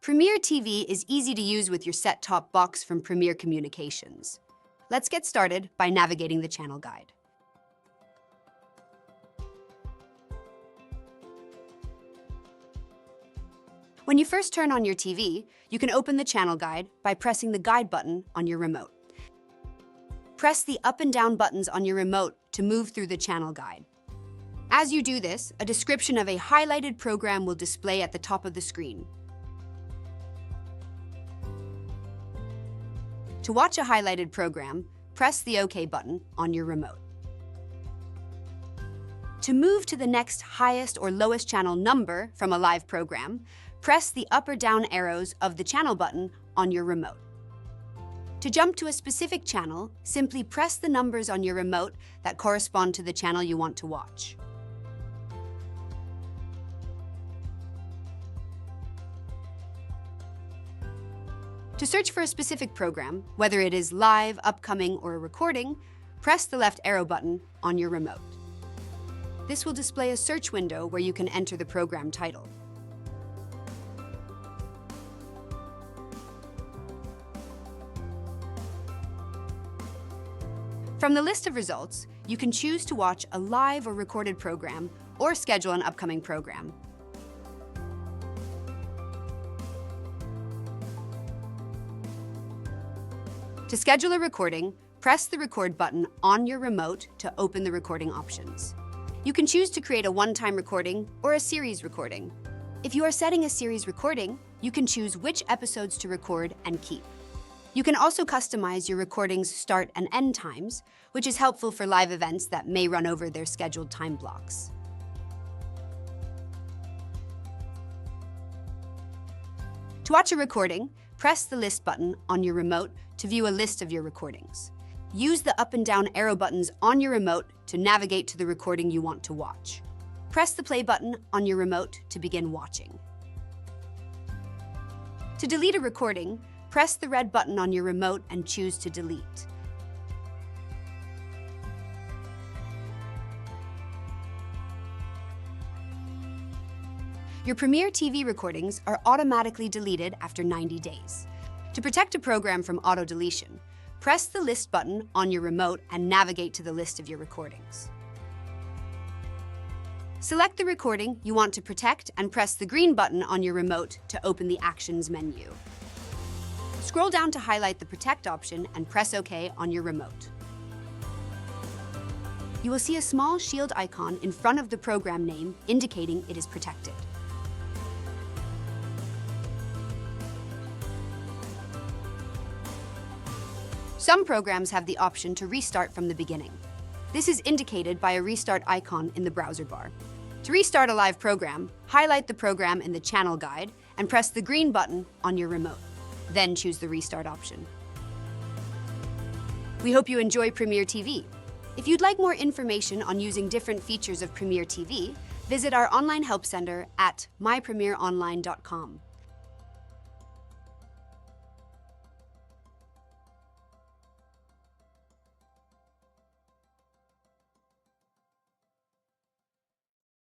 PremierTV is easy to use with your set-top box from Premier Communications. Let's get started by navigating the channel guide. When you first turn on your TV, you can open the channel guide by pressing the guide button on your remote. Press the up and down buttons on your remote to move through the channel guide. As you do this, a description of a highlighted program will display at the top of the screen. To watch a highlighted program, press the OK button on your remote. To move to the next highest or lowest channel number from a live program, press the up or down arrows of the channel button on your remote. To jump to a specific channel, simply press the numbers on your remote that correspond to the channel you want to watch. To search for a specific program, whether it is live, upcoming, or a recording, press the left arrow button on your remote. This will display a search window where you can enter the program title. From the list of results, you can choose to watch a live or recorded program or schedule an upcoming program. To schedule a recording, press the record button on your remote to open the recording options. You can choose to create a one-time recording or a series recording. If you are setting a series recording, you can choose which episodes to record and keep. You can also customize your recording's start and end times, which is helpful for live events that may run over their scheduled time blocks. To watch a recording, press the list button on your remote to view a list of your recordings. Use the up and down arrow buttons on your remote to navigate to the recording you want to watch. Press the play button on your remote to begin watching. To delete a recording, press the red button on your remote and choose to delete. Your PremierTV recordings are automatically deleted after 90 days. To protect a program from auto-deletion, press the list button on your remote and navigate to the list of your recordings. Select the recording you want to protect and press the green button on your remote to open the Actions menu. Scroll down to highlight the Protect option and press OK on your remote. You will see a small shield icon in front of the program name indicating it is protected. Some programs have the option to restart from the beginning. This is indicated by a restart icon in the browser bar. To restart a live program, highlight the program in the channel guide and press the green button on your remote. Then choose the restart option. We hope you enjoy PremierTV. If you'd like more information on using different features of PremierTV, visit our online help center at mypremieronline.com.